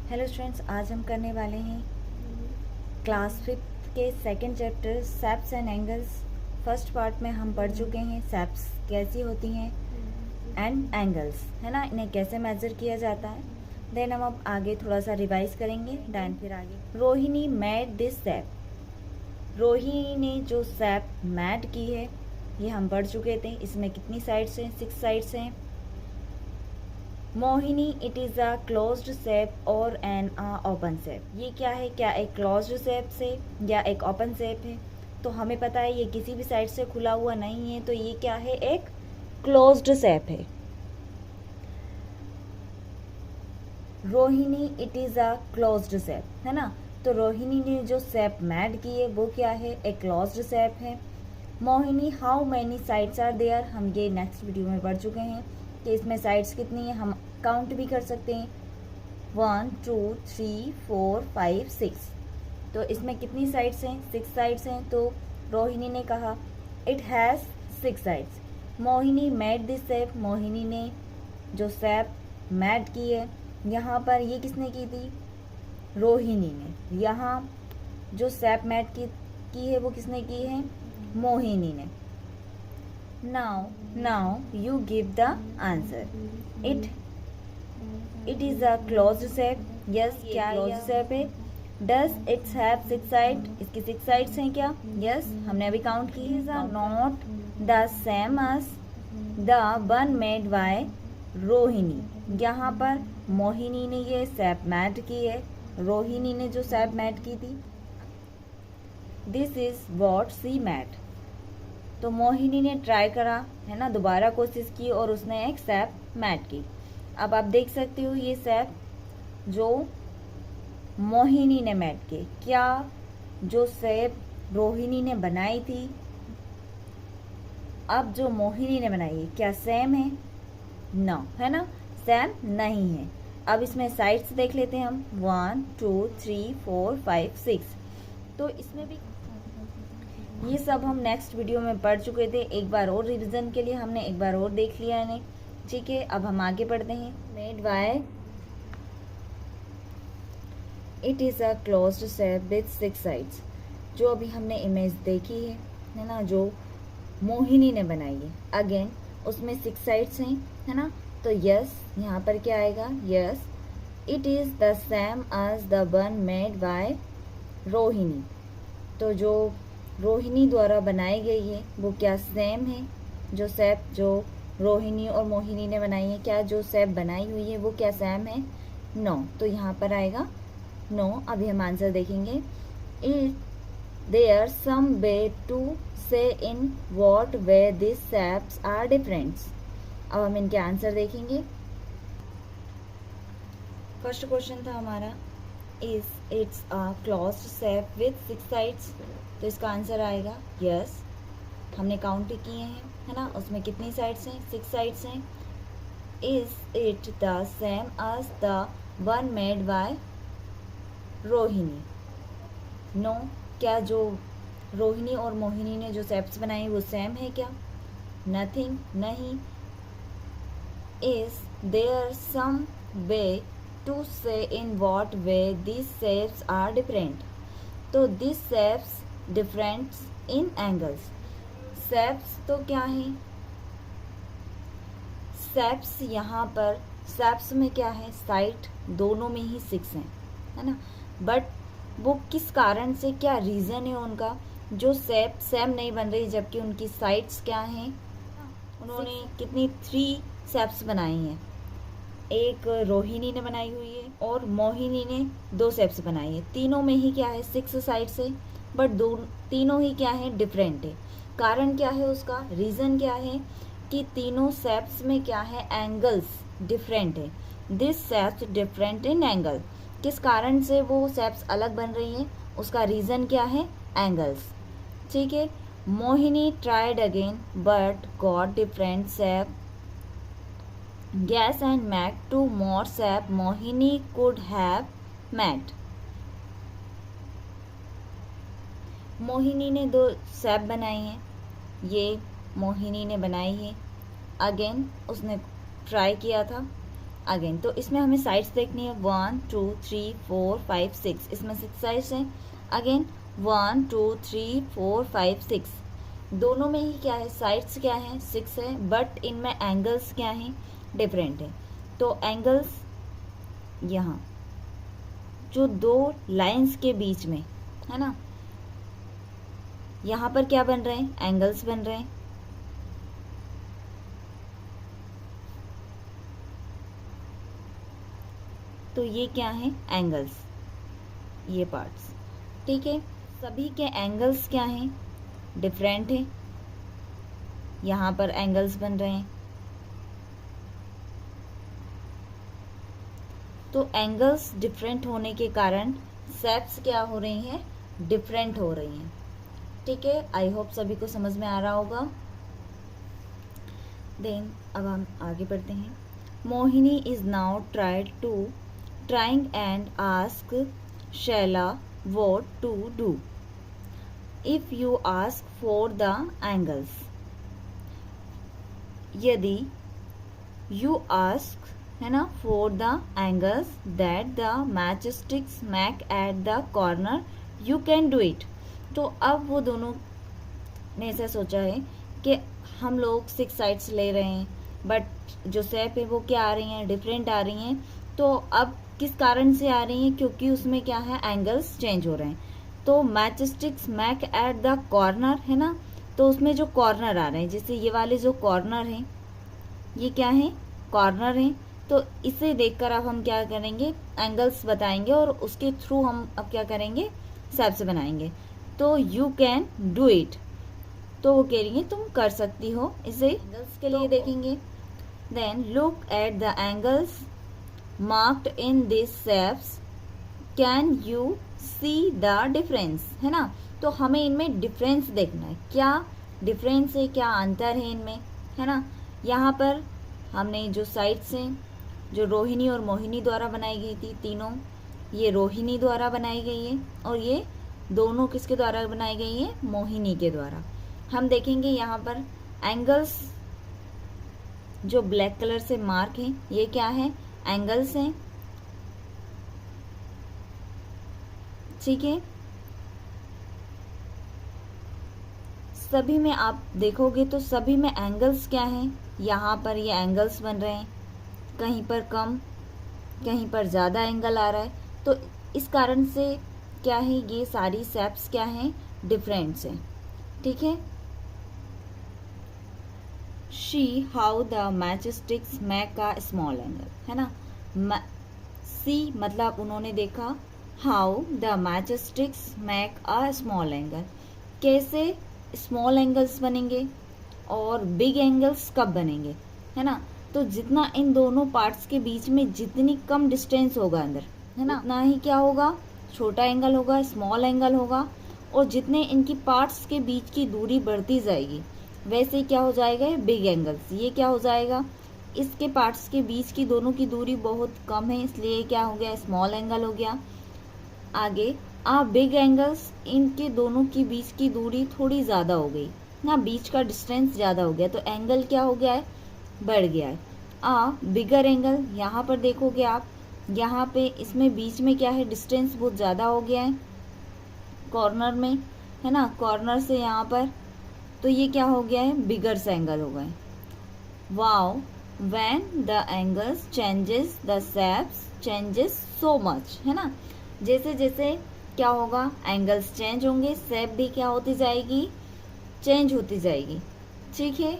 Hello students, आज हम करने वाले हैं क्लास 5th के second chapter ceps and angles. First part में हम पढ़ चुके हैं सेप्स कैसी होती हैं एंड एंगल्स, है ना, इन्हें कैसे मेजर किया जाता है। देन हम अब आगे थोड़ा सा रिवाइज करेंगे। देन फिर आगे रोहिणी मेड दिस सेप। रोहिणी ने जो सेप मेड की है ये हम पढ़ चुके थे। इसमें कितनी साइड्स हैं? 6 साइड्स हैं। Mohini it is a closed shape और एन ओपन शेप। ये क्या है? क्या एक क्लोज्ड शेप से या एक ओपन शेप है? तो हमें पता है ये किसी भी साइड से खुला हुआ नहीं है, तो ये क्या है? एक क्लोज्ड शेप है। Rohini it is a closed shape, है ना। तो रोहिणी ने जो शेप मेड की है वो क्या है? एक क्लोज्ड शेप है। Mohini how many sides are there, हम ये नेक्स्ट वीडियो में पढ़ चुके हैं कि इसमें साइड्स कितनी है, हम काउंट भी कर सकते हैं। 1 2 3 4 5 6। तो इसमें कितनी साइड्स हैं? 6 साइड्स हैं। तो रोहिणी ने कहा it has 6 sides. Mohini made this shape, Mohini ने जो शेप मेड की है, यहाँ पर ये किसने की थी? रोहिणी ने। यहाँ जो शेप मेड की है वो किसने की है? मोहिनी ने। now you give the answer. it is a closed shape. yes, क्या closed shape है? does it have 6 sides? इसकी 6 sides हैं क्या? yes, हमने अभी काउंट की है। not the same as the one made by Rohini. यहाँ पर मोहिनी ने ये शेप मेड की है, रोहिणी ने जो शेप मेड की थी। This is what C made. तो मोहिनी ने ट्राई करा, है ना, दोबारा कोशिश की और उसने एक शेप मेड की। अब आप देख सकते हो ये शेप जो मोहिनी ने मेड की, क्या जो शेप रोहिणी ने बनाई थी अब जो मोहिनी ने बनाई है क्या सेम है? नो, है ना, सेम नहीं है। अब इसमें साइड्स देख लेते हैं हम। 1 2 3 4 5 6। तो इसमें भी ये सब हम नेक्स्ट वीडियो में पढ़ चुके थे। एक बार और रिवीजन के लिए हमने एक बार और देख लिया इन्हें। ठीक है, अब हम आगे पढ़ते हैं। Made by it is a closed shape with 6 sides. जो अभी हमने इमेज देखी है ना, जो मोहिनी ने बनाई है, अगेन उसमें 6 साइड्स हैं, है ना। तो यस, यहाँ पर क्या आएगा? Yes, it is the same as the one made by Rohini. तो जो रोहिणी द्वारा बनाई गई है वो क्या सेम है? जो शेप जो रोहिणी और मोहिनी ने बनाई है, क्या जो शेप बनाई हुई है वो क्या सेम है? नो। तो यहाँ पर आएगा नो। अभी हम आंसर देखेंगे। It there some way to say in what way this shapes are differents. अब हम इनके आंसर देखेंगे। फर्स्ट क्वेश्चन था हमारा is it's a closed shape with 6 sides. तो इसका आंसर आएगा यस। हमने काउंट किए हैं, है ना, उसमें कितनी साइड्स हैं? 6 साइड्स हैं। Is it the same as the one made by Rohini? No. क्या जो रोहिणी और मोहिनी ने जो शेप्स बनाई वो सेम है क्या? नथिंग, नहीं। Is there some way to say in what way this shapes are different? तो this shapes differents in angles. Shapes तो क्या है? शेप्स यहाँ पर शेप्स में क्या है? साइड दोनों में ही 6 हैं, है ना। बट वो किस कारण से, क्या रीज़न है उनका जो शेप सेम नहीं बन रही जबकि उनकी साइड्स क्या हैं? उन्होंने कितनी 3 शेप्स बनाई हैं। एक रोहिणी ने बनाई हुई है और मोहिनी ने 2 शेप्स बनाई है। तीनों में ही क्या है? 6 साइड्स है, बट तीनों ही क्या है? डिफरेंट है। कारण क्या है उसका? रीज़न क्या है कि तीनों शेप्स में क्या है? एंगल्स डिफरेंट है। This shapes different in angle. किस कारण से वो शेप्स अलग बन रही हैं? उसका रीज़न क्या है? एंगल्स। ठीक है। Mohini tried again but got different shape. Guess and make 2 more shape Mohini could have met. Mohini ने 2 शेप बनाई हैं, ये मोहिनी ने बनाई है। अगेन उसने ट्राई किया था अगेन तो इसमें हमें साइड्स देखनी है 1 2 3 4 5 6, इसमें 6 साइड्स हैं। अगेन 1 2 3 4 5 6, दोनों में ही क्या है, साइड्स क्या है, 6 है, बट इनमें एंगल्स क्या हैं, डिफरेंट है। तो एंगल्स यहाँ जो दो लाइंस के बीच में है ना, यहाँ पर क्या बन रहे हैं, एंगल्स बन रहे हैं। तो ये क्या है, एंगल्स, ये पार्ट्स, ठीक है। सभी के एंगल्स क्या हैं, डिफरेंट है। यहाँ पर एंगल्स बन रहे हैं, तो एंगल्स डिफरेंट होने के कारण शेप्स क्या हो रही हैं, डिफरेंट हो रही हैं, ठीक है। आई होप सभी को समझ में आ रहा होगा। देन अब हम आगे बढ़ते हैं। Mohini is now trying and ask Shaila what to do if you ask for the angles. यदि यू आस्क है ना for the angles that the matchsticks make at the corner you can do it. तो अब वो दोनों ने ऐसा सोचा है कि हम लोग 6 साइड्स ले रहे हैं, बट जो शेप है वो क्या आ रही हैं, डिफरेंट आ रही हैं। तो अब किस कारण से आ रही हैं, क्योंकि उसमें क्या है, एंगल्स चेंज हो रहे हैं। तो matchsticks make at the corner है ना, तो उसमें जो कॉर्नर आ रहे हैं, जैसे ये वाले जो कॉर्नर हैं, ये क्या है, कॉर्नर हैं। तो इसे देखकर अब हम क्या करेंगे, एंगल्स बताएंगे और उसके थ्रू हम अब क्या करेंगे, शेप्स बनाएंगे। तो यू कैन डू इट, तो वो कह रही है तुम कर सकती हो। इसे एंगल्स के लिए देखेंगे। Then look at the angles marked in this shapes, can you see the difference, है ना। तो हमें इनमें डिफरेंस देखना है, क्या डिफरेंस है, क्या अंतर है इनमें, है ना। यहाँ पर हमने जो साइड्स हैं, जो रोहिणी और मोहिनी द्वारा बनाई गई थी तीनों, ये रोहिणी द्वारा बनाई गई है, और ये दोनों किसके द्वारा बनाई गई है, मोहिनी के द्वारा। हम देखेंगे यहाँ पर एंगल्स जो ब्लैक कलर से मार्क हैं, ये क्या है, एंगल्स हैं, ठीक है। सभी में आप देखोगे तो सभी में एंगल्स क्या हैं, यहाँ पर ये एंगल्स बन रहे हैं, कहीं पर कम कहीं पर ज़्यादा एंगल आ रहा है। तो इस कारण से क्या है, ये सारी शेप्स क्या हैं, डिफरेंट हैं, ठीक है। See how the matchsticks make a small angle, है ना। सी मतलब उन्होंने देखा, how the matchsticks make a small angle, कैसे स्मॉल एंगल्स बनेंगे और बिग एंगल्स कब बनेंगे, है ना। तो जितना इन दोनों पार्ट्स के बीच में जितनी कम डिस्टेंस होगा अंदर, है ना, उतना ही क्या होगा, छोटा एंगल होगा, स्मॉल एंगल होगा। और जितने इनकी पार्ट्स के बीच की दूरी बढ़ती जाएगी, वैसे क्या हो जाएगा, बिग एंगल्स। ये क्या हो जाएगा, इसके पार्ट्स के बीच की दोनों की दूरी बहुत कम है, इसलिए क्या हो गया, स्मॉल एंगल हो गया। आगे बिग एंगल्स, इनके दोनों के बीच की दूरी थोड़ी ज़्यादा हो गई ना, बीच का डिस्टेंस ज़्यादा हो गया, तो एंगल क्या हो गया है, बढ़ गया है। बिगर एंगल, यहाँ पर देखोगे आप, यहाँ पे इसमें बीच में क्या है, डिस्टेंस बहुत ज़्यादा हो गया है कॉर्नर में, है ना, कॉर्नर से यहाँ पर, तो ये क्या हो गया है, बिगर से एंगल हो गए। Wow when the angles changes the shapes changes so much, है ना। जैसे जैसे क्या होगा, एंगल्स चेंज होंगे, शेप भी क्या होती जाएगी, चेंज होती जाएगी, ठीक है।